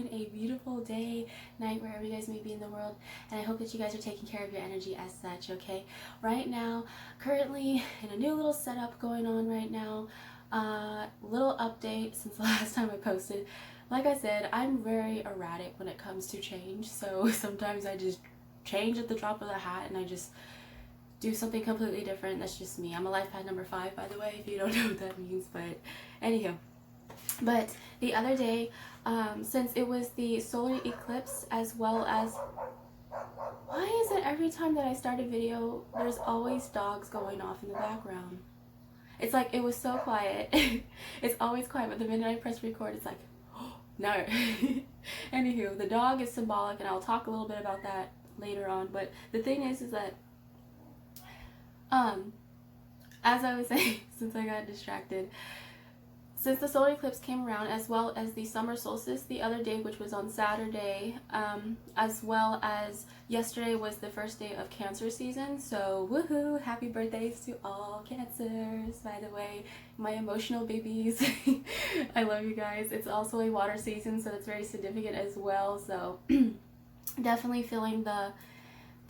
having a beautiful day, night, wherever you guys may be in the world, and I hope that you guys are taking care of your energy as such, okay? Right now, currently in a new little setup going on right now. Little update since the last time I posted. Like I said, I'm very erratic when it comes to change, so sometimes I just change at the drop of the hat and I just do something completely different. That's just me. I'm a life path number 5, by the way, if you don't know what that means, but anywho. But the other day, since it was the solar eclipse, as well as, why is it every time that I start a video, there's always dogs going off in the background? It's like, it was so quiet. It's always quiet, but the minute I press record, it's like, oh, no. Anywho, the dog is symbolic, and I'll talk a little bit about that later on, but the thing is that, as I was saying, since I got distracted, since the solar eclipse came around, as well as the summer solstice the other day, which was on Saturday, as well as yesterday was the first day of Cancer season, so woohoo, happy birthdays to all Cancers, by the way, my emotional babies. I love you guys. It's also a water season, so it's very significant as well, so definitely feeling the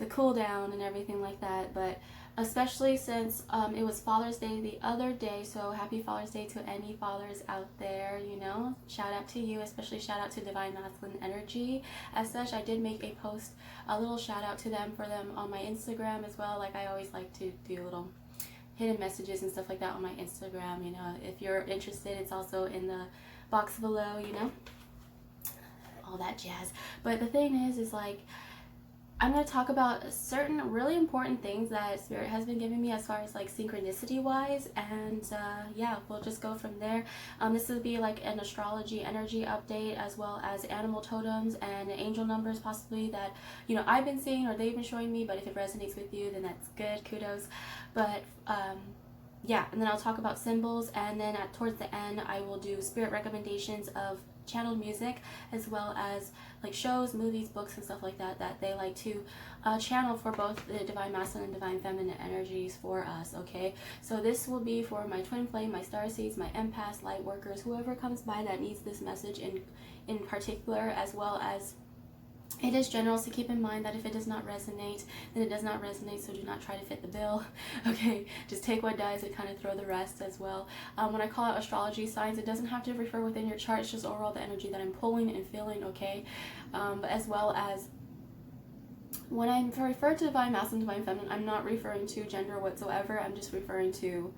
cool down and everything like that, but especially since it was Father's Day the other day, so happy Father's Day to any fathers out there, you know, shout out to you, especially shout out to Divine Masculine Energy. As such, I did make a post, a little shout out to them for them on my Instagram as well. Like I always like to do little hidden messages and stuff like that on my Instagram, you know, if you're interested, it's also in the box below, you know, all that jazz. But the thing is like, I'm going to talk about certain really important things that Spirit has been giving me as far as like synchronicity wise, and yeah, we'll just go from there. This will be like an astrology energy update, as well as animal totems and angel numbers possibly that, you know, I've been seeing or they've been showing me, but if it resonates with you, then that's good, kudos. But yeah, and then I'll talk about symbols, and then towards the end I will do spirit recommendations of channeled music, as well as like shows, movies, books, and stuff like that that they like to channel for both the divine masculine and divine feminine energies for us, okay? So this will be for my twin flame, my starseeds, my empaths, light workers, whoever comes by that needs this message in particular, as well as it is general, so keep in mind that if it does not resonate, then it does not resonate, so do not try to fit the bill, okay? Just take what does and kind of throw the rest as well. When I call out astrology signs, it doesn't have to refer within your chart, it's just overall the energy that I'm pulling and feeling, okay? But as well as when I refer to divine masculine, divine feminine, I'm not referring to gender whatsoever, I'm just referring to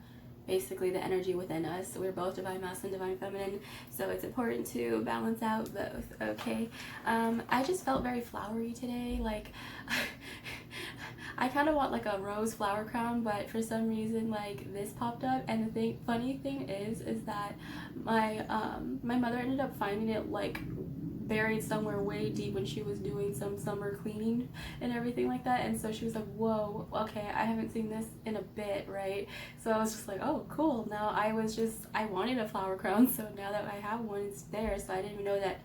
basically the energy within us. So we're both divine masculine, divine feminine, so it's important to balance out both, okay? I just felt very flowery today, like I kind of want like a rose flower crown, but for some reason like this popped up, and the funny thing is that my mother ended up finding it like buried somewhere way deep when she was doing some summer cleaning and everything like that, and so she was like, whoa, okay, I haven't seen this in a bit, right? So I was just like, oh cool. Now I wanted a flower crown, so now that I have one, it's there. So I didn't even know that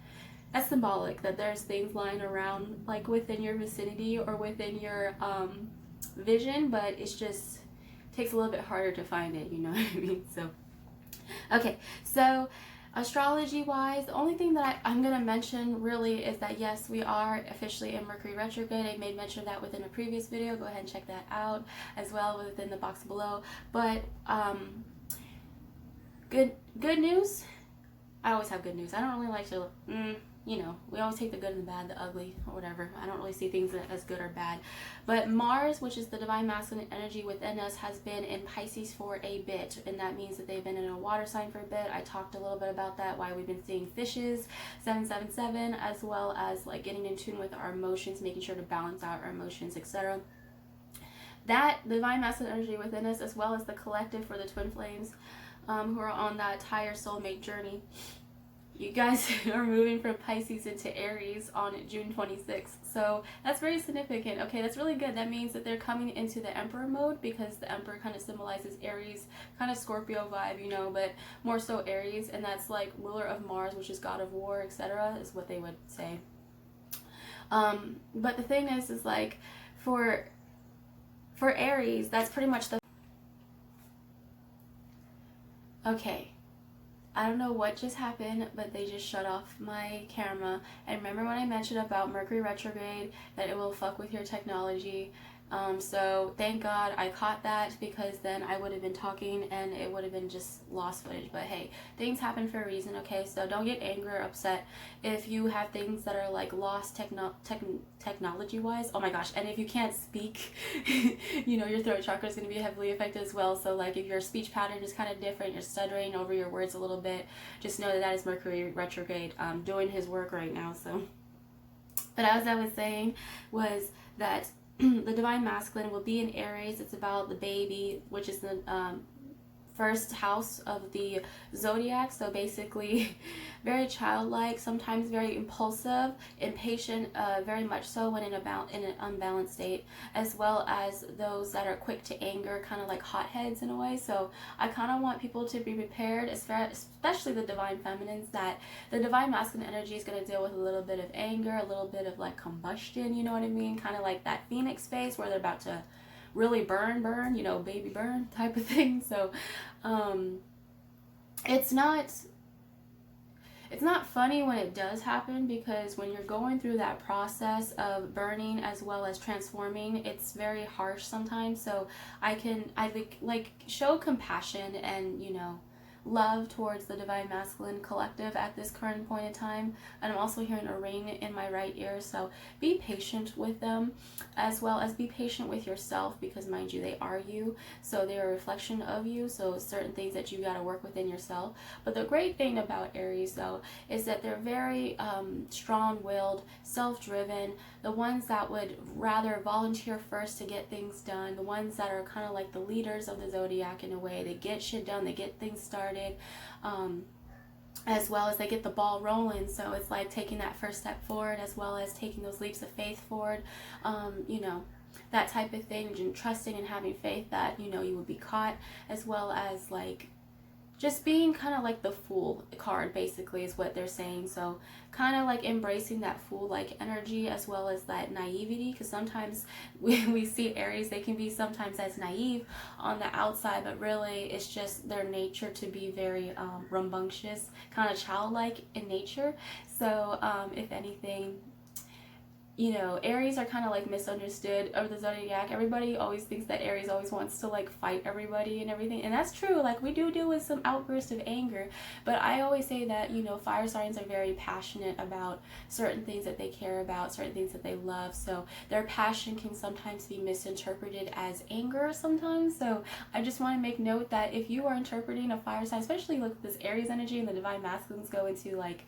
that's symbolic, that there's things lying around like within your vicinity or within your vision, but it's just takes a little bit harder to find it, you know what I mean? So okay, so astrology wise, the only thing that I'm going to mention really is that yes, we are officially in Mercury retrograde. I made mention of that within a previous video, go ahead and check that out as well within the box below. But good news, I always have good news. I don't really like to you know, we always take the good and the bad, the ugly, or whatever. I don't really see things as good or bad. But Mars, which is the divine masculine energy within us, has been in Pisces for a bit, and that means that they've been in a water sign for a bit. I talked a little bit about that, why we've been seeing fishes, 777, as well as like getting in tune with our emotions, making sure to balance out our emotions, etc. That divine masculine energy within us, as well as the collective for the twin flames, who are on that higher soulmate journey. You guys are moving from Pisces into Aries on June 26th. So that's very significant. Okay, that's really good. That means that they're coming into the Emperor mode, because the Emperor kind of symbolizes Aries, kind of Scorpio vibe, you know, but more so Aries, and that's like ruler of Mars, which is god of war, etc., is what they would say. But the thing is like for Aries, that's pretty much the... Okay. I don't know what just happened, but they just shut off my camera. And remember when I mentioned about Mercury retrograde, that it will fuck with your technology? So thank God I caught that, because then I would have been talking and it would have been just lost footage. But hey, things happen for a reason, okay? So don't get angry or upset if you have things that are like lost technology wise. Oh my gosh, and if you can't speak, you know, your throat chakra is going to be heavily affected as well. So like if your speech pattern is kind of different, you're stuttering over your words a little bit, just know that that is Mercury retrograde doing his work right now. So, but as I was saying was that the divine masculine will be in Aries. It's about the baby, which is the first house of the zodiac. So basically very childlike, sometimes very impulsive, impatient, very much so when in an unbalanced state, as well as those that are quick to anger, kind of like hotheads in a way. So I kind of want people to be prepared, especially the divine feminines, that the divine masculine energy is going to deal with a little bit of anger, a little bit of like combustion, you know what I mean, kind of like that phoenix phase where they're about to really burn, you know, baby burn type of thing. So it's not funny when it does happen, because when you're going through that process of burning as well as transforming, it's very harsh sometimes. So I like show compassion and, you know, love towards the divine masculine collective at this current point in time. And I'm also hearing a ring in my right ear, so be patient with them, as well as be patient with yourself, because mind you, they are you, so they're a reflection of you. So certain things that you got to work within yourself. But the great thing about Aries though is that they're very strong-willed, self-driven, the ones that would rather volunteer first to get things done, the ones that are kind of like the leaders of the zodiac in a way. They get shit done, they get things started, as well as they get the ball rolling. So it's like taking that first step forward, as well as taking those leaps of faith forward, you know, that type of thing, and trusting and having faith that, you know, you would be caught, as well as like just being kind of like the fool card basically is what they're saying. So kind of like embracing that fool like energy, as well as that naivety, because sometimes we see Aries, they can be sometimes as naive on the outside, but really it's just their nature to be very rambunctious, kind of childlike in nature. So if anything, you know, Aries are kind of like misunderstood of the zodiac. Everybody always thinks that Aries always wants to like fight everybody and everything, and that's true. Like we do deal with some outbursts of anger, but I always say that, you know, fire signs are very passionate about certain things that they care about, certain things that they love. So their passion can sometimes be misinterpreted as anger sometimes. So I just want to make note that if you are interpreting a fire sign, especially like this Aries energy and the divine masculines go into like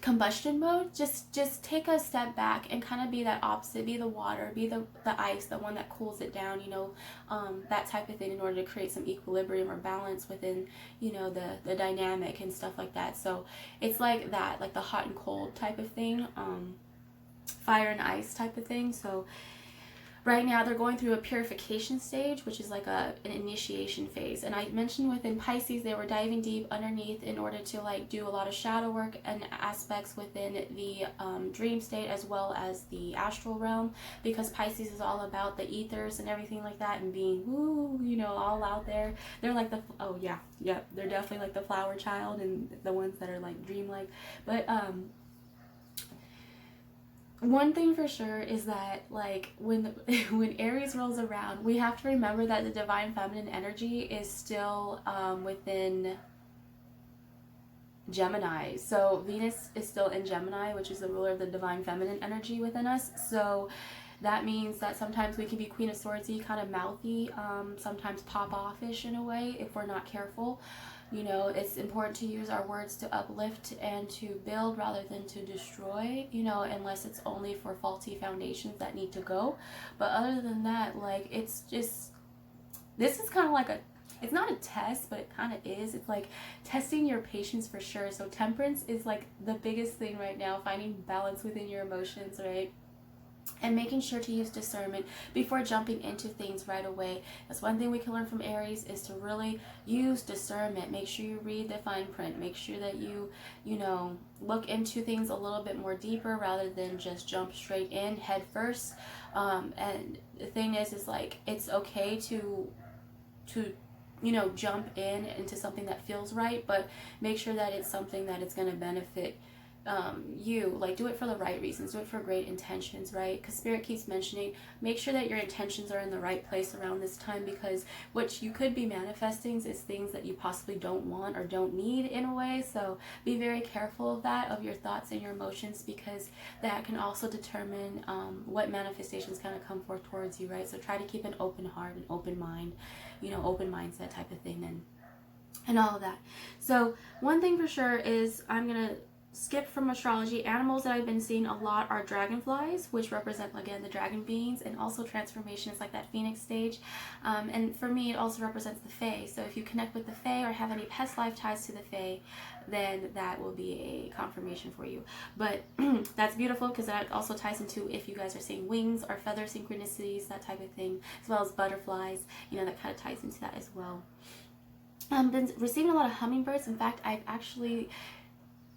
combustion mode, just take a step back and kind of be that opposite, be the water, be the ice, the one that cools it down, you know, that type of thing, in order to create some equilibrium or balance within, you know, the dynamic and stuff like that. So it's like that, like the hot and cold type of thing, fire and ice type of thing. So right now they're going through a purification stage, which is like an initiation phase. And I mentioned within Pisces, they were diving deep underneath in order to like do a lot of shadow work and aspects within the dream state, as well as the astral realm, because Pisces is all about the ethers and everything like that, and being woo, you know, all out there. They're like the, oh yeah, they're definitely like the flower child and the ones that are like dreamlike. But one thing for sure is that like when Aries rolls around, we have to remember that the divine feminine energy is still within Gemini. So Venus is still in Gemini, which is the ruler of the divine feminine energy within us. So that means that sometimes we can be Queen of Swordsy, kind of mouthy, sometimes pop offish in a way if we're not careful. You know, it's important to use our words to uplift and to build rather than to destroy, you know, unless it's only for faulty foundations that need to go. But other than that, like, it's just, this is kind of like it's not a test, but it kind of is. It's like testing your patience for sure. So temperance is like the biggest thing right now, finding balance within your emotions, right? And making sure to use discernment before jumping into things right away. That's one thing we can learn from Aries, is to really use discernment. Make sure you read the fine print. Make sure that you know, look into things a little bit more deeper rather than just jump straight in head first. And the thing is like, it's okay to you know, jump into something that feels right, but make sure that it's something that it's going to benefit you. Like, do it for the right reasons, do it for great intentions, right? Because Spirit keeps mentioning, make sure that your intentions are in the right place around this time, because what you could be manifesting is things that you possibly don't want or don't need in a way. So be very careful of that, of your thoughts and your emotions, because that can also determine what manifestations kind of come forth towards you, right? So try to keep an open heart, an open mind, you know, open mindset type of thing, and all of that. So one thing for sure is, I'm gonna skip from astrology. Animals that I've been seeing a lot are dragonflies, which represent, again, the dragon beings, and also transformations like that phoenix stage. And for me, it also represents the fae. So if you connect with the fae or have any past life ties to the fae, then that will be a confirmation for you. But that's beautiful, because that also ties into if you guys are seeing wings or feather synchronicities, that type of thing, as well as butterflies. You know, that kind of ties into that as well. I've been receiving a lot of hummingbirds. In fact, I've actually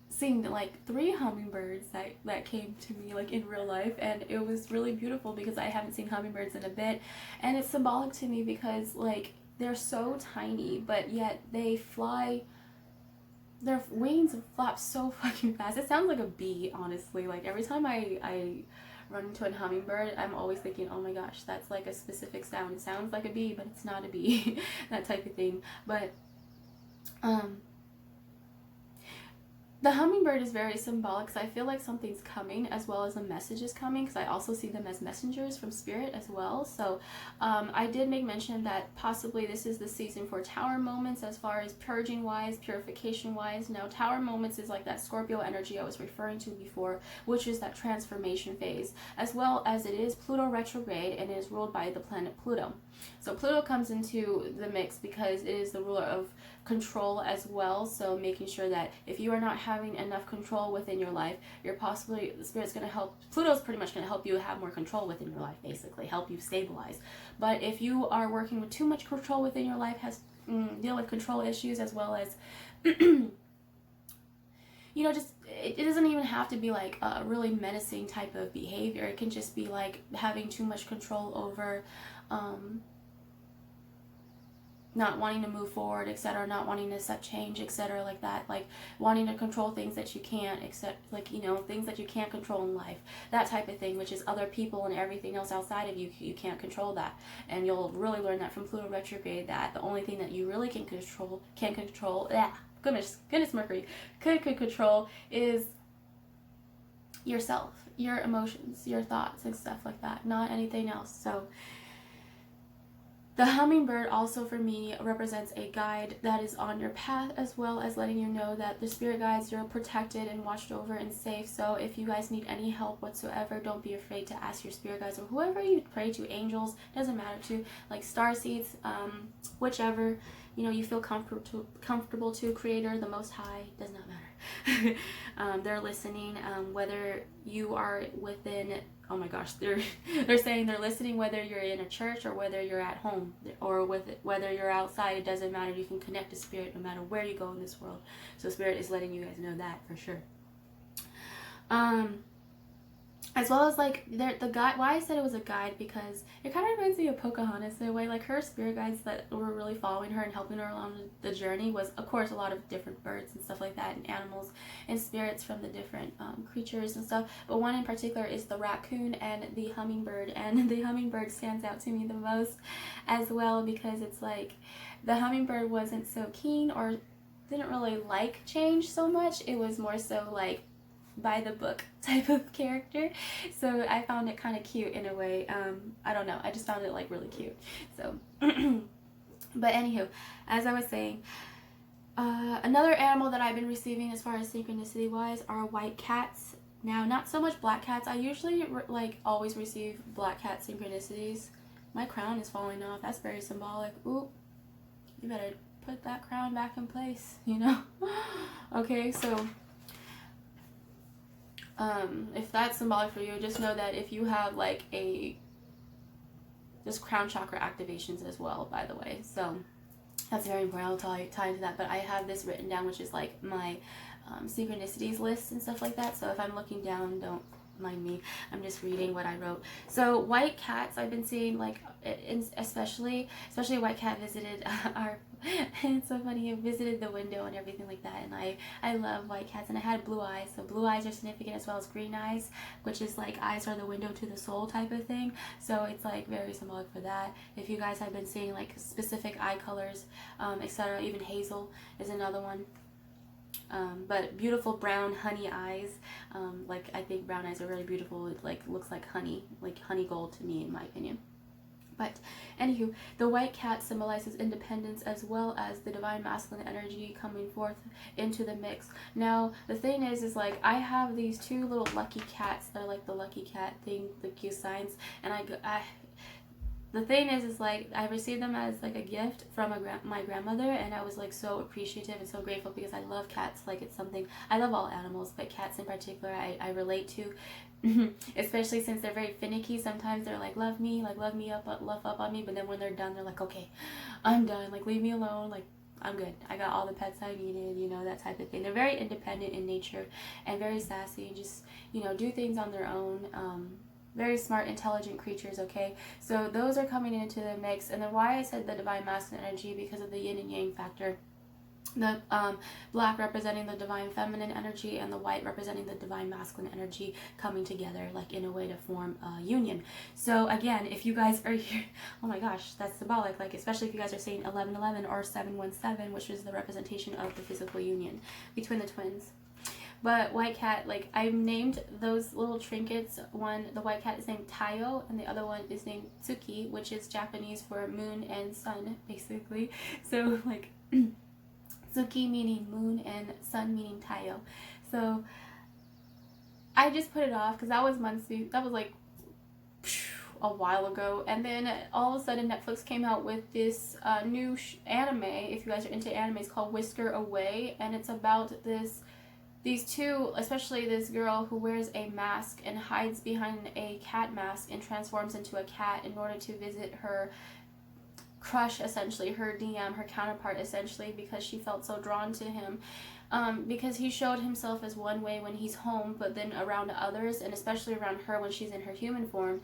seen like 3 hummingbirds that came to me like in real life, and it was really beautiful because I haven't seen hummingbirds in a bit, and it's symbolic to me because like they're so tiny, but yet they fly, their wings flap so fucking fast. It sounds like a bee, honestly. Like every time I run into a hummingbird, I'm always thinking, oh my gosh, that's like a specific sound. It sounds like a bee, but it's not a bee. That type of thing. But the hummingbird is very symbolic, because I feel like something's coming, as well as a message is coming, because I also see them as messengers from Spirit as well. So I did make mention that possibly this is the season for tower moments, as far as purging wise, purification wise. Now tower moments is like that Scorpio energy I was referring to before, which is that transformation phase, as well as it is Pluto retrograde, and it is ruled by the planet Pluto. So Pluto comes into the mix because it is the ruler of control as well. So making sure that if you are not having enough control within your life, you're possibly, the Spirit's going to help, Pluto's pretty much going to help you have more control within your life, basically help you stabilize. But if you are working with too much control within your life, has deal with control issues, as well as you know, just it doesn't even have to be like a really menacing type of behavior. It can just be like having too much control over not wanting to move forward, etc., not wanting to accept change, etc., like that, like wanting to control things that you can't accept, like, you know, things that you can't control in life, that type of thing, which is other people and everything else outside of you. You can't control that, and you'll really learn that from Pluto retrograde, that the only thing that you really can control goodness Mercury could control is yourself, your emotions, your thoughts, and stuff like that, not anything else. So the hummingbird also for me represents a guide that is on your path, as well as letting you know that the spirit guides, you're protected and watched over and safe. So if you guys need any help whatsoever, don't be afraid to ask your spirit guides, or whoever you pray to, angels, doesn't matter, to like starseeds, whichever, you know, you feel comfortable to, Creator, the Most High, does not matter. They're listening, whether you are within, oh my gosh, they're saying they're listening whether you're in a church or whether you're at home, or whether you're outside. It doesn't matter. You can connect to Spirit no matter where you go in this world. So Spirit is letting you guys know that for sure. As well as like the guide, why I said it was a guide, because it kind of reminds me of Pocahontas in a way. Like her spirit guides that were really following her and helping her along the journey was, of course, a lot of different birds and stuff like that, and animals and spirits from the different creatures and stuff. But one in particular is the raccoon and the hummingbird, and the hummingbird stands out to me the most as well, because it's like the hummingbird wasn't so keen, or didn't really like change so much. It was more so like by the book type of character. So I found it kind of cute in a way. I don't know, I just found it like really cute. So but anywho, as I was saying, another animal that I've been receiving as far as synchronicity wise are white cats. Now, not so much black cats. I usually like always receive black cat synchronicities. My crown is falling off. That's very symbolic. Oop, you better put that crown back in place, you know. Okay, so if that's symbolic for you, just know that if you have like just crown chakra activations as well, by the way. So that's very important. I'll tie into that. But I have this written down, which is like my synchronicities list and stuff like that. So if I'm looking down, don't mind me. I'm just reading what I wrote. So white cats, I've been seeing, like, especially a white cat visited our, it's so funny, it visited the window and everything like that, and I love white cats, and I had blue eyes, so blue eyes are significant, as well as green eyes, which is like eyes are the window to the soul type of thing, so it's like very symbolic for that. If you guys have been seeing like specific eye colors, etc., even hazel is another one. But beautiful brown honey eyes, like I think brown eyes are really beautiful. It like looks like honey gold to me, in my opinion. But anywho, the white cat symbolizes independence, as well as the divine masculine energy coming forth into the mix. Now the thing is like I have these two little lucky cats that are like the lucky cat thing, the Q signs, and the thing is like I received them as like a gift from my grandmother, and I was like so appreciative and so grateful, because I love cats. Like, it's something, I love all animals, but cats in particular I relate to. Especially since they're very finicky. Sometimes they're like, love me up, love up on me, but then when they're done, they're like, okay, I'm done, like leave me alone, like I'm good, I got all the pets I needed, you know, that type of thing. They're very independent in nature and very sassy, and just, you know, do things on their own. Very smart, intelligent creatures, okay? So those are coming into the mix. And then why I said the divine masculine energy, because of the yin and yang factor. The black representing the divine feminine energy, and the white representing the divine masculine energy coming together, like in a way to form a union. So again, if you guys are here, oh my gosh, that's symbolic, like especially if you guys are saying 1111 or 717, which is the representation of the physical union between the twins. But white cat, like I've named those little trinkets. One, the white cat is named Tayo, and the other one is named Tsuki, which is Japanese for moon and sun, basically. So like Tsuki meaning moon and sun meaning Tayo. So I just put it off because that was like a while ago, and then all of a sudden Netflix came out with this new anime. If you guys are into anime, it's called Whisker Away, and it's about these two, especially this girl who wears a mask and hides behind a cat mask and transforms into a cat in order to visit her crush, essentially, her DM, her counterpart, essentially, because she felt so drawn to him. Because he showed himself as one way when he's home, but then around others, and especially around her when she's in her human form,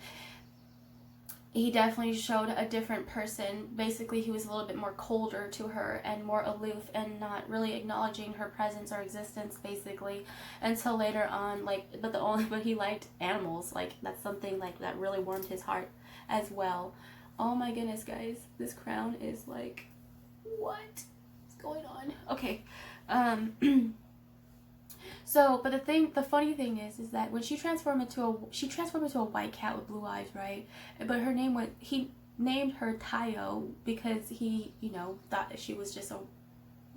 he definitely showed a different person. Basically, he was a little bit more colder to her and more aloof, and not really acknowledging her presence or existence, basically, until later on. Like, but he liked animals. Like, that's something like that really warmed his heart as well. Oh my goodness, guys, this crown is like, what is going on? Okay. So, but the funny thing is that when she transformed into a white cat with blue eyes, right? But he named her Tayo because he, you know, thought that she was just a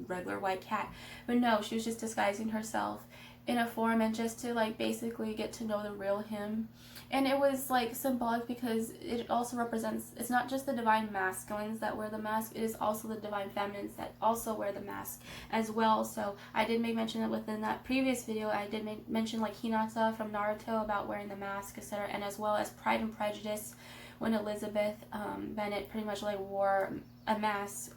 regular white cat. But no, she was just disguising herself in a form, and just to like basically get to know the real him. And it was like symbolic because it also represents, it's not just the divine masculines that wear the mask, it is also the divine feminines that also wear the mask as well. So I did make mention that within that previous video, I did mention like Hinata from Naruto about wearing the mask, etc., and as well as Pride and Prejudice, when Elizabeth Bennet pretty much like wore a mask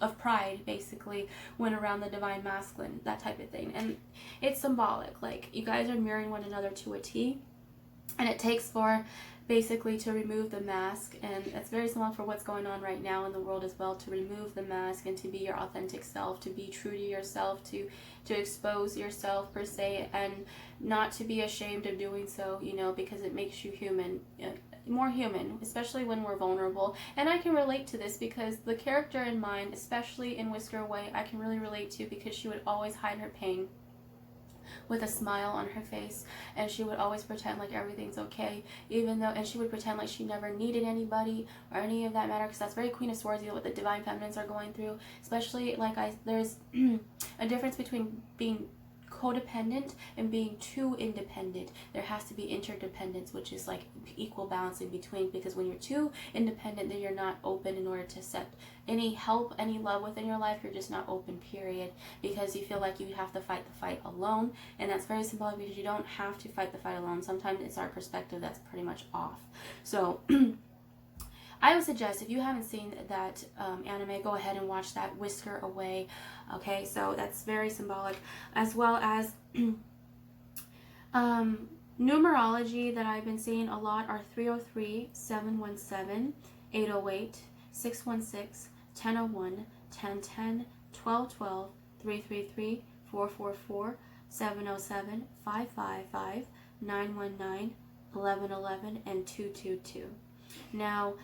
of pride, basically, went around the divine masculine, that type of thing. And it's symbolic, like you guys are mirroring one another to a T. And it takes for basically to remove the mask, and it's very similar for what's going on right now in the world as well, to remove the mask and to be your authentic self, to be true to yourself, to expose yourself per se, and not to be ashamed of doing so, you know, because it makes you human, more human, especially when we're vulnerable. And I can relate to this because the character in mine, especially in Whisker Away, I can really relate to, because she would always hide her pain with a smile on her face, and she would always pretend like everything's okay, and she would pretend like she never needed anybody or any of that matter, because that's very Queen of Swords, what the divine feminines are going through. Especially there's a difference between being codependent and being too independent. There has to be interdependence, which is like equal balance in between, because when you're too independent, then you're not open in order to accept any help, any love within your life. You're just not open, period, because you feel like you have to fight the fight alone. And that's very symbolic, because you don't have to fight the fight alone. Sometimes it's our perspective that's pretty much off. So I would suggest, if you haven't seen that anime, go ahead and watch that, Whisker Away. Okay, so that's very symbolic, as well as Numerology that I've been seeing a lot are 303, 717, 808, 616, 1001, 1010, 1212, 333, 444, 707, 555, 919, 1111, and 222. Now,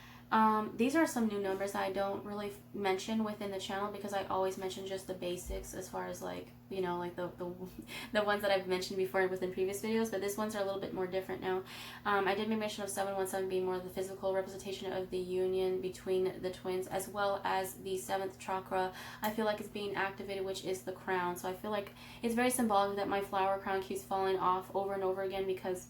these are some new numbers I don't really mention within the channel because I always mention just the basics as far as like, you know, like the ones that I've mentioned before within previous videos, but these ones are a little bit more different now. I did make mention of 717 being more of the physical representation of the union between the twins, as well as the 7th chakra. I feel like it's being activated, which is the crown. So I feel like it's very symbolic that my flower crown keeps falling off over and over again, because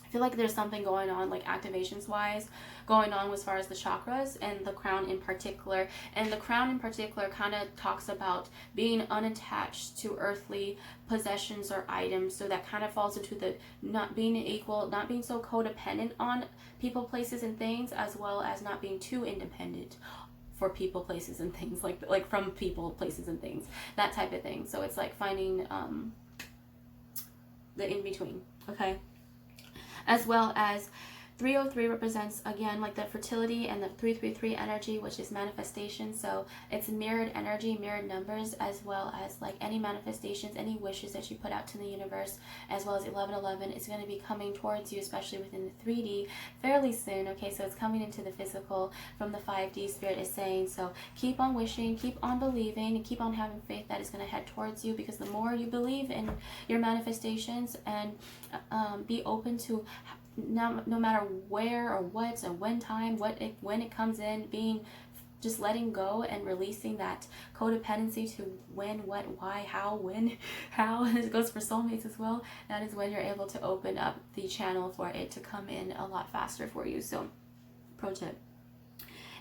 I feel like there's something going on, like activations wise, going on as far as the chakras and the crown in particular. And the crown in particular kind of talks about being unattached to earthly possessions or items. So that kind of falls into the not being equal, not being so codependent on people, places, and things, as well as not being too independent for people, places, and things, like from people, places, and things, that type of thing. So it's like finding the in between, okay? As well as 303 represents, again, like the fertility, and the 333 energy, which is manifestation. So it's mirrored energy, mirrored numbers, as well as like any manifestations, any wishes that you put out to the universe, as well as 1111 is going to be coming towards you, especially within the 3D fairly soon. Okay, so it's coming into the physical from the 5D. Spirit is saying, so keep on wishing, keep on believing, and keep on having faith that is going to head towards you, because the more you believe in your manifestations and be open to no matter where or what and when it comes in, being just letting go and releasing that codependency to when, what, why, how, when, how, and it goes for soulmates as well. That is when you're able to open up the channel for it to come in a lot faster for you. So, pro tip.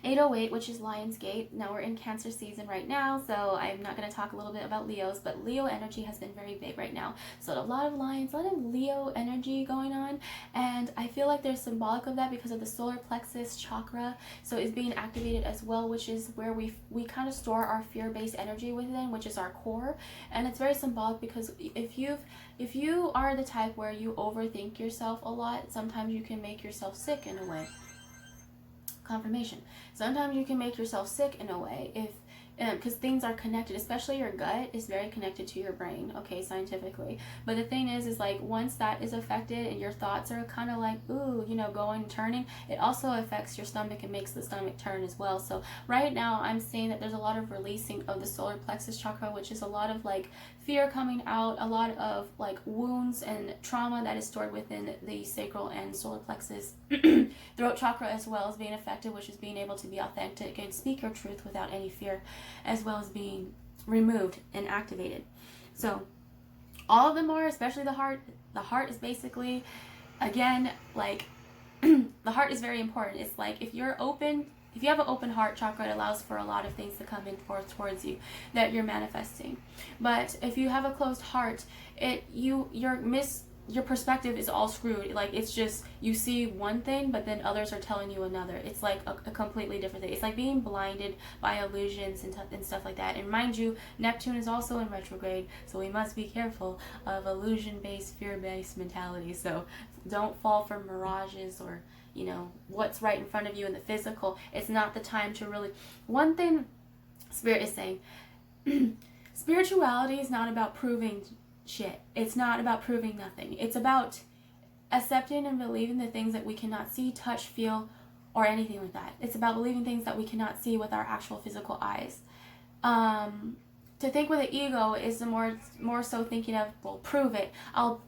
808, which is Lionsgate. Now we're in Cancer season right now, so I'm not going to talk a little bit about Leos, but Leo energy has been very big right now. So a lot of Lions, a lot of Leo energy going on, and I feel like there's symbolic of that because of the solar plexus chakra. So it's being activated as well, which is where we kind of store our fear-based energy within, which is our core. And it's very symbolic because if you are the type where you overthink yourself a lot, sometimes you can make yourself sick in a way. Confirmation. Sometimes you can make yourself sick in a way if because things are connected, especially your gut is very connected to your brain, okay, scientifically. But the thing is like once that is affected and your thoughts are kind of like, ooh, you know, going, turning, it also affects your stomach and makes the stomach turn as well. So right now I'm seeing that there's a lot of releasing of the solar plexus chakra, which is a lot of like fear coming out, a lot of like wounds and trauma that is stored within the sacral and solar plexus throat chakra, as well as being affected, which is being able to be authentic and speak your truth without any fear, as well as being removed and activated. So all of them are, especially the heart. The heart is basically, again, like the heart is very important. It's like if you're open, if you have an open heart chakra, it allows for a lot of things to come in towards you that you're manifesting. But if you have a closed heart, your perspective is all screwed. Like it's just you see one thing, but then others are telling you another. It's like a completely different thing. It's like being blinded by illusions and stuff like that. And mind you, Neptune is also in retrograde, so we must be careful of illusion-based, fear-based mentality. So don't fall for mirages or, you know, what's right in front of you in the physical. It's not the time to really. One thing Spirit is saying, spirituality is not about proving shit. It's not about proving nothing. It's about accepting and believing the things that we cannot see, touch, feel, or anything like that. It's about believing things that we cannot see with our actual physical eyes. To think with the ego is the more so thinking of, well, prove it. I'll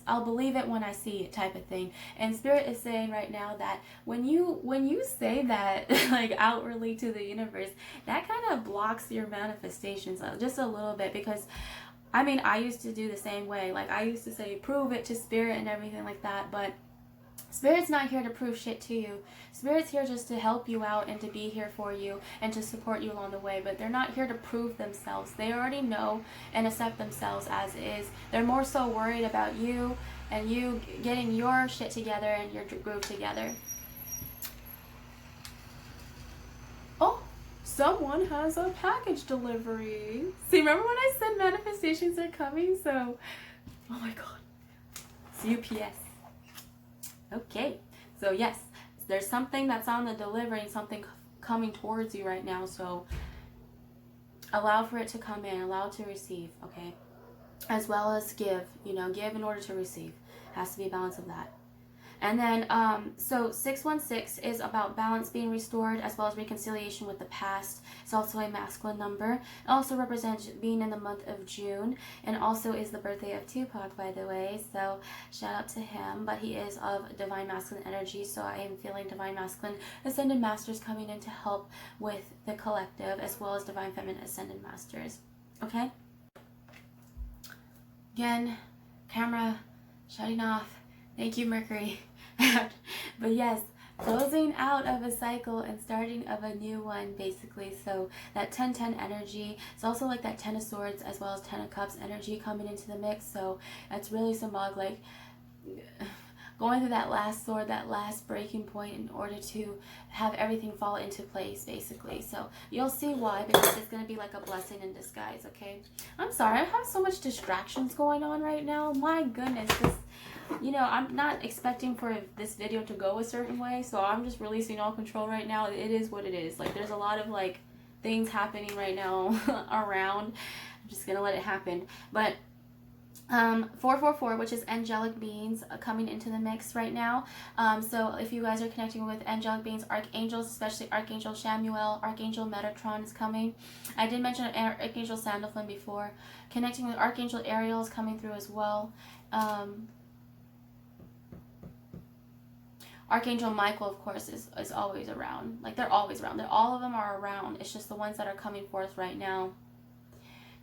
believe it when I see it, type of thing. And Spirit is saying right now that when you say that like outwardly to the universe, that kind of blocks your manifestations just a little bit, because I mean, I used to do the same way. Like, I used to say, prove it to Spirit and everything like that. But Spirit's not here to prove shit to you. Spirit's here just to help you out and to be here for you and to support you along the way. But they're not here to prove themselves. They already know and accept themselves as is. They're more so worried about you and you getting your shit together and your groove together. Oh! Someone has a package delivery. See, remember when I said manifestations are coming? So, oh my god. It's UPS. Okay, so yes, there's something that's on the delivery, something coming towards you right now. So allow for it to come in, allow it to receive, okay? As well as give, you know, give in order to receive. Has to be a balance of that. And then, so 616 is about balance being restored as well as reconciliation with the past. It's also a masculine number. It also represents being in the month of June, and also is the birthday of Tupac, by the way. So shout out to him. But he is of divine masculine energy, so I am feeling divine masculine ascended masters coming in to help with the collective, as well as divine feminine ascended masters. Okay? Again, camera shutting off. Thank you, Mercury. But yes, closing out of a cycle and starting of a new one, basically. So that 10-10 energy, it's also like that 10 of swords as well as 10 of cups energy coming into the mix. So that's really symbolic, like going through that last sword, that last breaking point in order to have everything fall into place, basically. So you'll see why, because it's going to be like a blessing in disguise, okay? I'm sorry, I have so much distractions going on right now. My goodness, this, you know, I'm not expecting for this video to go a certain way, so I'm just releasing all control right now. It is what it is. Like, there's a lot of, like, things happening right now around. I'm just going to let it happen. But 444, which is angelic beings coming into the mix right now. So if you guys are connecting with angelic beings, archangels, especially Archangel Shamuel, Archangel Metatron is coming. I did mention Archangel Sandalphon before. Connecting with Archangel Ariel is coming through as well. Archangel Michael, of course, is always around. Like, they're always around. All of them are around. It's just the ones that are coming forth right now.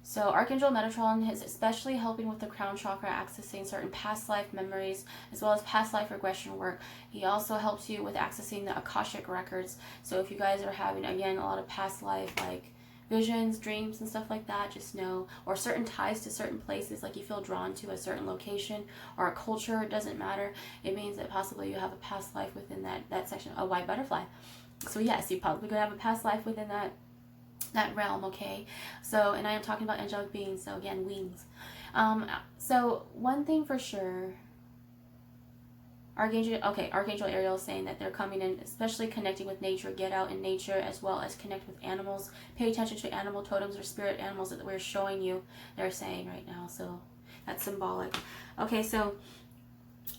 So Archangel Metatron is especially helping with the crown chakra, accessing certain past life memories, as well as past life regression work. He also helps you with accessing the Akashic records. So if you guys are having, again, a lot of past life, like visions, dreams, and stuff like that, just know, or certain ties to certain places, like you feel drawn to a certain location or a culture, it doesn't matter. It means that possibly you have a past life within that section, a white butterfly. So yes, you probably could have a past life within that realm, okay? So, and I am talking about angelic beings, so again, wings. So one thing for sure, Archangel Ariel is saying that they're coming in, especially connecting with nature, get out in nature, as well as connect with animals. Pay attention to animal totems or spirit animals that we're showing you, they're saying right now. So that's symbolic. Okay, so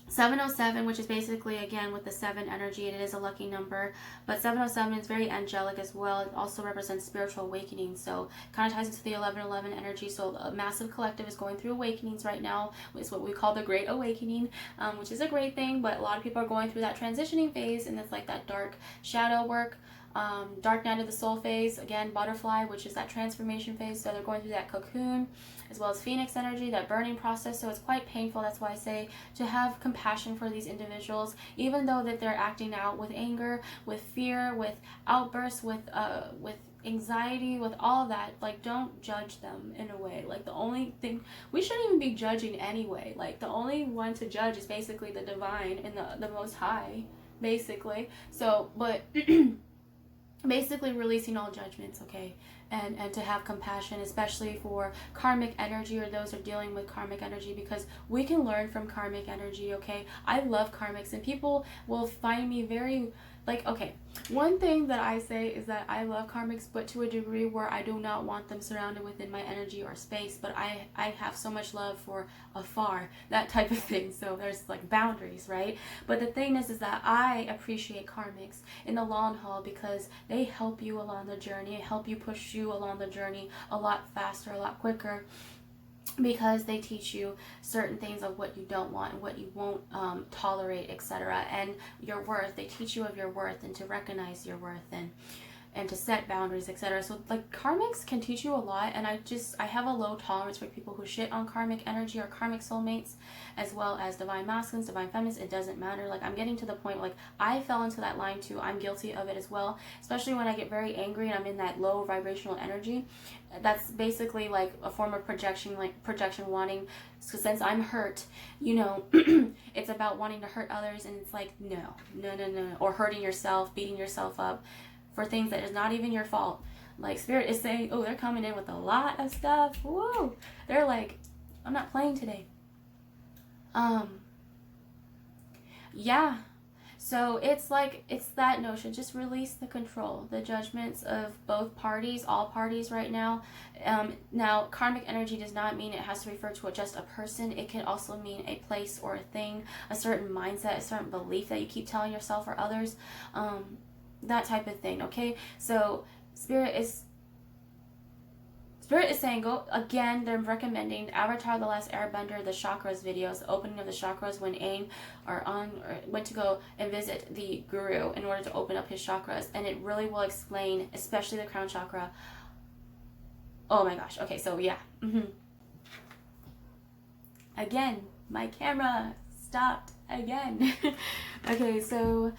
707, which is basically, again, with the 7 energy, it is a lucky number, but 707 is very angelic as well. It also represents spiritual awakening, so kind of ties into the 1111 energy. So a massive collective is going through awakenings right now. It's what we call the Great Awakening, which is a great thing, but a lot of people are going through that transitioning phase, and it's like that dark shadow work, dark night of the soul phase, again, butterfly, which is that transformation phase. So they're going through that cocoon, as well as phoenix energy, that burning process. So it's quite painful. That's why I say to have compassion for these individuals, even though that they're acting out with anger, with fear, with outbursts, with anxiety, with all of that. Like, don't judge them in a way. Like, the only thing, we shouldn't even be judging anyway. Like, the only one to judge is basically the divine and the Most High, basically. So, but basically releasing all judgments, okay, and to have compassion, especially for karmic energy, or those who are dealing with karmic energy, because we can learn from karmic energy, okay? I love karmics, and people will find me very, like, okay, one thing that I say is that I love karmics, but to a degree where I do not want them surrounded within my energy or space, but I have so much love for afar, that type of thing. So there's like boundaries, right? But the thing is that I appreciate karmics in the long haul, because they help you along the journey, help you push you along the journey a lot faster, a lot quicker, because they teach you certain things of what you don't want and what you won't tolerate, etc., and your worth. They teach you of your worth, and to recognize your worth, and to set boundaries, etc. So like karmics can teach you a lot, and I have a low tolerance for people who shit on karmic energy or karmic soulmates, as well as divine masculines, divine feminines. It doesn't matter. Like, I'm getting to the point, like, I fell into that line too. I'm guilty of it as well, especially when I get very angry and I'm in that low vibrational energy. That's basically like a form of projection, like projection wanting. So since I'm hurt, you know, it's about wanting to hurt others, and it's like, no, or hurting yourself, beating yourself up for things that is not even your fault. Like, Spirit is saying, oh, they're coming in with a lot of stuff. Woo! They're like, I'm not playing today. Yeah. So it's like, it's that notion. Just release the control, the judgments of both parties, all parties right now. Now, karmic energy does not mean it has to refer to just a person. It can also mean a place or a thing, a certain mindset, a certain belief that you keep telling yourself or others. That type of thing, okay? So Spirit is saying, go again. They're recommending Avatar: The Last Airbender, the chakras videos, the opening of the chakras when Aang went to go and visit the guru in order to open up his chakras, and it really will explain, especially the crown chakra. Oh my gosh. Okay, so yeah. Again, my camera stopped again. Okay, so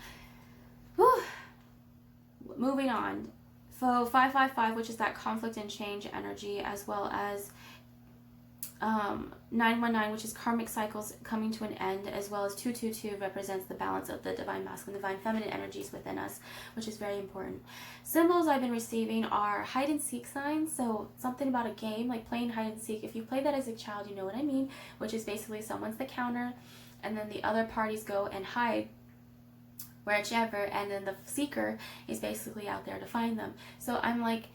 moving on. So 555, which is that conflict and change energy, as well as 919, which is karmic cycles coming to an end, as well as 222 represents the balance of the divine masculine, divine feminine energies within us, which is very important. Symbols I've been receiving are hide and seek signs, so something about a game like playing hide and seek. If you played that as a child, you know what I mean, which is basically someone's the counter and then the other parties go and hide whichever, and then the seeker is basically out there to find them. So I'm like,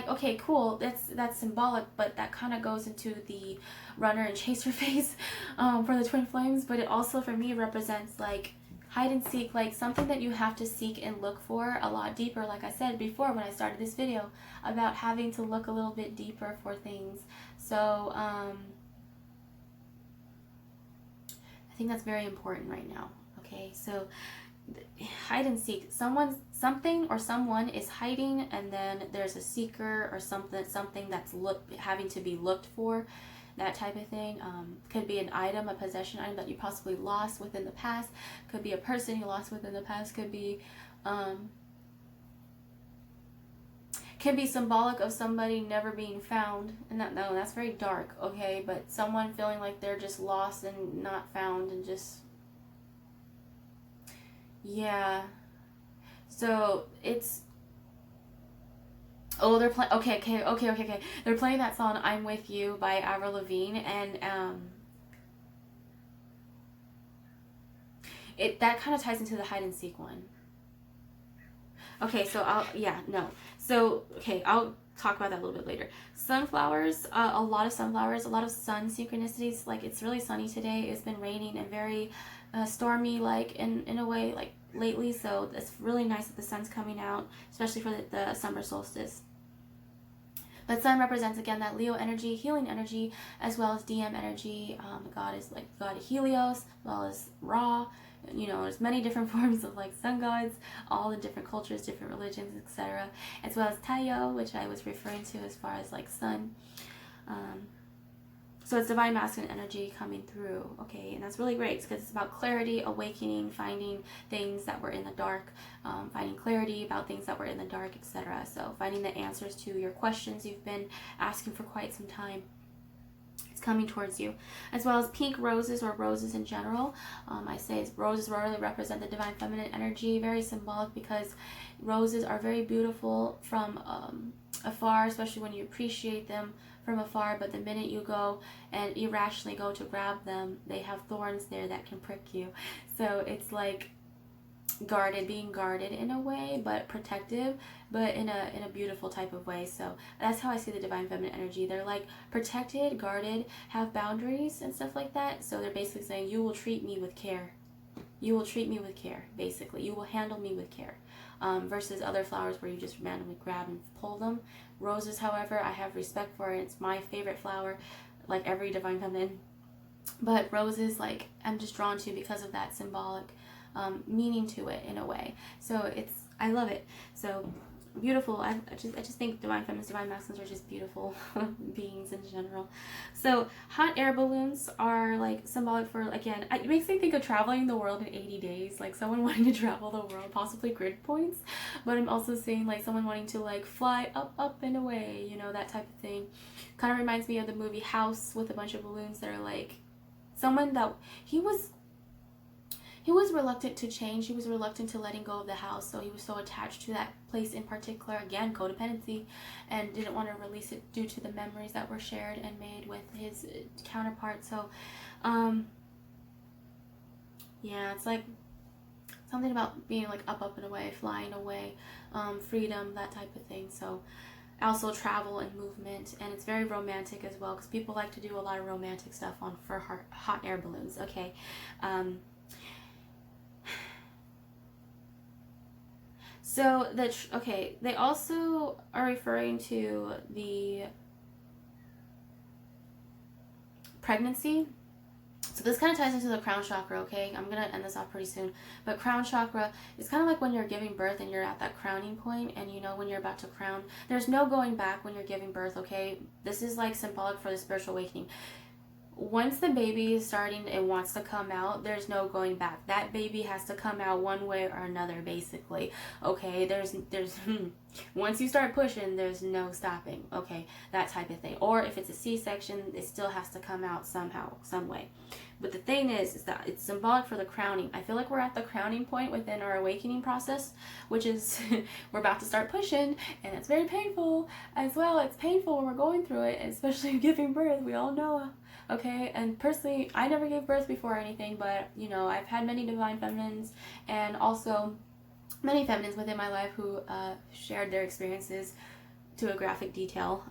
okay, cool, that's symbolic, but that kind of goes into the runner and chaser phase for the twin flames. But it also for me represents like hide and seek, like something that you have to seek and look for a lot deeper, like I said before when I started this video, about having to look a little bit deeper for things. So I think that's very important right now. Okay, so hide and seek, something or someone is hiding, and then there's a seeker or something that's having to be looked for, that type of thing. Could be an item, a possession item that you possibly lost within the past, could be a person you lost within the past, could be symbolic of somebody never being found, and that's very dark, okay, but someone feeling like they're just lost and not found, and just, yeah. So it's, oh, they're playing, okay. They're playing that song "I'm With You" by Avril Lavigne, and that kind of ties into the hide and seek one. Okay, so I'll talk about that a little bit later. Sunflowers, a lot of sunflowers, a lot of sun synchronicities. Like, it's really sunny today. It's been raining and very stormy, like in a way, like lately. So it's really nice that the sun's coming out, especially for the summer solstice. But sun represents, again, that Leo energy, healing energy, as well as DM energy. The god is like the god of Helios, as well as Ra. You know, there's many different forms of like sun gods, all in different cultures, different religions, etc. As well as Taiyo, which I was referring to as far as like sun. So it's divine masculine energy coming through, okay, and that's really great because it's about clarity, awakening, finding things that were in the dark, finding clarity about things that were in the dark, etc. So finding the answers to your questions you've been asking for quite some time. It's coming towards you. As well as pink roses, or roses in general. I say roses really represent the divine feminine energy, very symbolic because roses are very beautiful from afar, especially when you appreciate them from afar, but the minute you go and irrationally go to grab them, they have thorns there that can prick you. So it's like being guarded in a way, but protective, but in a beautiful type of way. So that's how I see the divine feminine energy. They're like protected, guarded, have boundaries and stuff like that. So they're basically saying, you will treat me with care. You will treat me with care, basically. You will handle me with care. Versus other flowers where you just randomly grab and pull them. Roses, however, I have respect for it. It's my favorite flower, like every divine feminine. But roses, like, I'm just drawn to because of that symbolic meaning to it in a way. So I love it. So beautiful. I just think divine feminines, divine masculines are just beautiful beings in general. So hot air balloons are like symbolic for, again, it makes me think of traveling the world in 80 days, like someone wanting to travel the world, possibly grid points, but I'm also seeing like someone wanting to like fly up and away, you know, that type of thing. Kind of reminds me of the movie House, with a bunch of balloons that are like someone that he was reluctant to change. He was reluctant to letting go of the house, so he was so attached to that place in particular, again, codependency, and didn't want to release it due to the memories that were shared and made with his counterpart. So yeah, it's like something about being like up and away, flying away, freedom, that type of thing. So also travel and movement, and it's very romantic as well, because people like to do a lot of romantic stuff for hot air balloons. Okay. So they also are referring to the pregnancy. So this kind of ties into the crown chakra, okay? I'm going to end this off pretty soon. But crown chakra is kind of like when you're giving birth and you're at that crowning point, and you know when you're about to crown. There's no going back when you're giving birth, okay? This is like symbolic for the spiritual awakening. Once the baby is starting and wants to come out, there's no going back. That baby has to come out one way or another, basically. Okay, there's once you start pushing, there's no stopping. Okay, that type of thing. Or if it's a C-section, it still has to come out somehow, some way. But the thing is that it's symbolic for the crowning. I feel like we're at the crowning point within our awakening process, which is we're about to start pushing, and it's very painful as well. It's painful when we're going through it, especially giving birth. We all know. Okay, and personally, I never gave birth before or anything, but, you know, I've had many divine feminines and also many feminines within my life who shared their experiences to a graphic detail.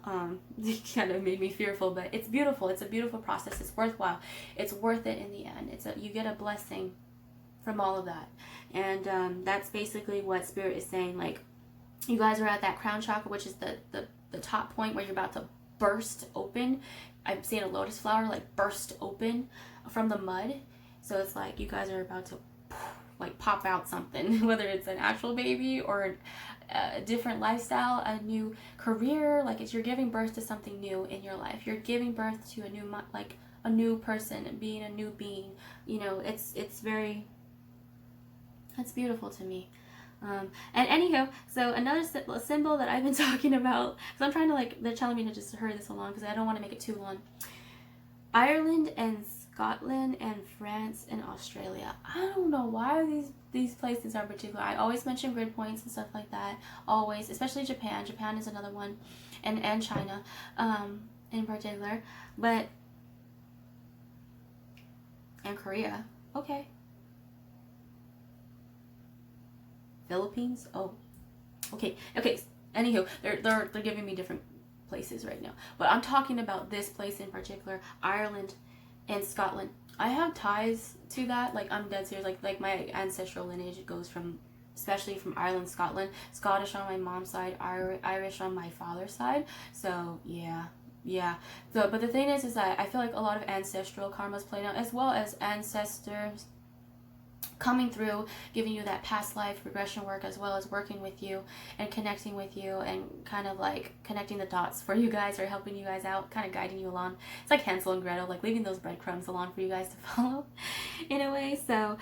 It kind of made me fearful, but it's beautiful. It's a beautiful process. It's worthwhile. It's worth it in the end. You get a blessing from all of that. And that's basically what Spirit is saying. Like, you guys are at that crown chakra, which is the top point where you're about to burst open. I'm seeing a lotus flower like burst open from the mud. So it's like you guys are about to like pop out something, whether it's an actual baby or a different lifestyle, a new career. Like you're giving birth to something new in your life. You're giving birth to a new person, being a new being. You know, it's beautiful to me. And anyhow, so another symbol that I've been talking about, because I'm trying to they're telling me to just hurry this along because I don't want to make it too long. Ireland and Scotland and France and Australia. I don't know why these places are particular. I always mention grid points and stuff like that. Always, especially Japan. Japan is another one, and China, in particular, and Korea. Okay. Philippines. Oh, okay. Anywho, they're giving me different places right now, but I'm talking about this place in particular, Ireland and Scotland. I have ties to that. Like, I'm dead serious. Like my ancestral lineage goes from, especially from Ireland, Scotland, Scottish on my mom's side, Irish on my father's side. So yeah. So, but the thing is that I feel like a lot of ancestral karmas played out, as well as ancestors coming through, giving you that past life regression work, as well as working with you and connecting with you and kind of like connecting the dots for you guys, or helping you guys out, kind of guiding you along. It's like Hansel and Gretel, like leaving those breadcrumbs along for you guys to follow in a way. So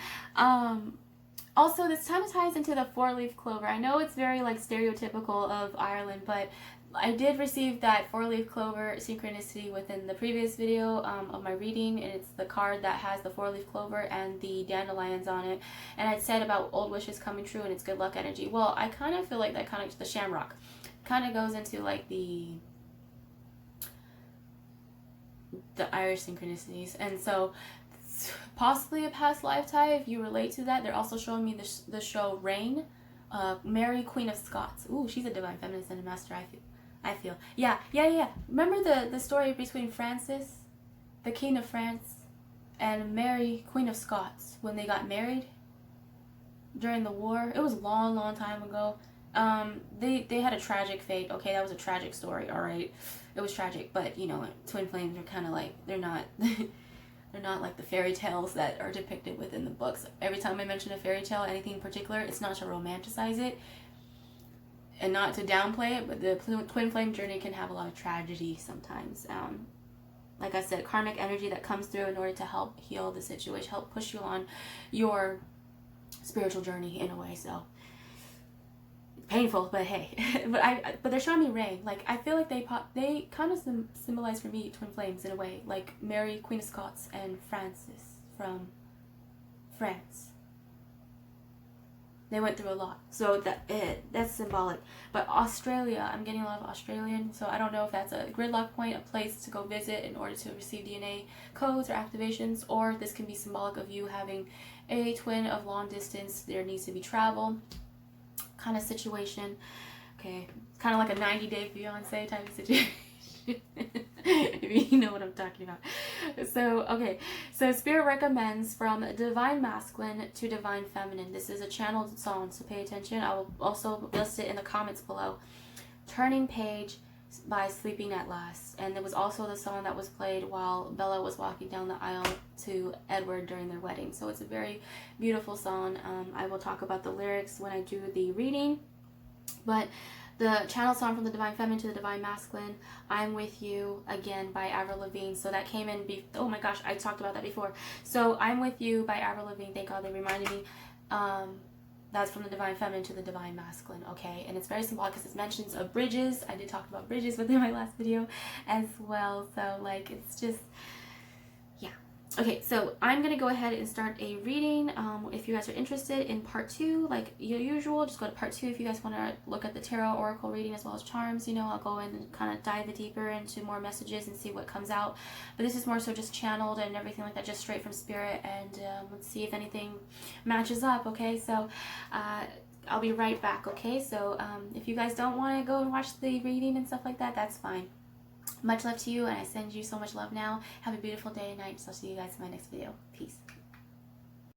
also this kind of ties into the 4-leaf clover. I know it's very like stereotypical of Ireland, but I did receive that 4-leaf clover synchronicity within the previous video of my reading, and it's the card that has the 4-leaf clover and the dandelions on it. And I said about old wishes coming true and it's good luck energy. Well, I kind of feel like that kind of, the shamrock kind of goes into like the Irish synchronicities, and so possibly a past lifetime if you relate to that. They're also showing me the show Rain, Mary, Queen of Scots. Ooh, she's a divine feminist and a master, I feel. Yeah. Remember the story between Francis, the King of France, and Mary, Queen of Scots, when they got married during the war? It was a long time ago. They had a tragic fate. Okay, that was a tragic story. All right, it was tragic, but you know, twin flames are kind of like, they're not they're not like the fairy tales that are depicted within the books. Every time I mention a fairy tale, anything in particular, it's not to romanticize it and not to downplay it, but the twin flame journey can have a lot of tragedy sometimes. Like I said, karmic energy that comes through in order to help heal the situation, help push you on your spiritual journey in a way. So painful, but hey. but they're showing me Rain. Like, I feel like they kind of symbolize for me twin flames in a way, like Mary, Queen of Scots, and Francis from France. They went through a lot. So that's symbolic. But Australia, I'm getting a lot of Australian, so I don't know if that's a gridlock point, a place to go visit in order to receive DNA codes or activations, or this can be symbolic of you having a twin of long distance. There needs to be travel kind of situation. Okay, kind of like a 90-day fiance type of situation. If you know what I'm talking about. So, okay. So, Spirit recommends from Divine Masculine to Divine Feminine. This is a channeled song, so pay attention. I will also list it in the comments below. Turning Page by Sleeping at Last. And there was also the song that was played while Bella was walking down the aisle to Edward during their wedding. So, it's a very beautiful song. I will talk about the lyrics when I do the reading. But the channel song from the Divine Feminine to the Divine Masculine, I'm With You, again, by Avril Lavigne. So that came in, oh my gosh, I talked about that before. So I'm With You by Avril Lavigne, thank God they reminded me. That's from the Divine Feminine to the Divine Masculine, okay? And it's very symbolic because it mentions of bridges. I did talk about bridges within my last video as well. So, like, it's just, yeah. Okay, so I'm going to go ahead and start a reading. If you guys are interested in part 2, like usual, just go to part 2 if you guys want to look at the tarot oracle reading as well as charms. You know, I'll go in and kind of dive deeper into more messages and see what comes out. But this is more so just channeled and everything like that, just straight from spirit. And let's see if anything matches up, okay? So I'll be right back, okay? So if you guys don't want to go and watch the reading and stuff like that, that's fine. Much love to you, and I send you so much love now. Have a beautiful day and night. So I'll see you guys in my next video. Peace.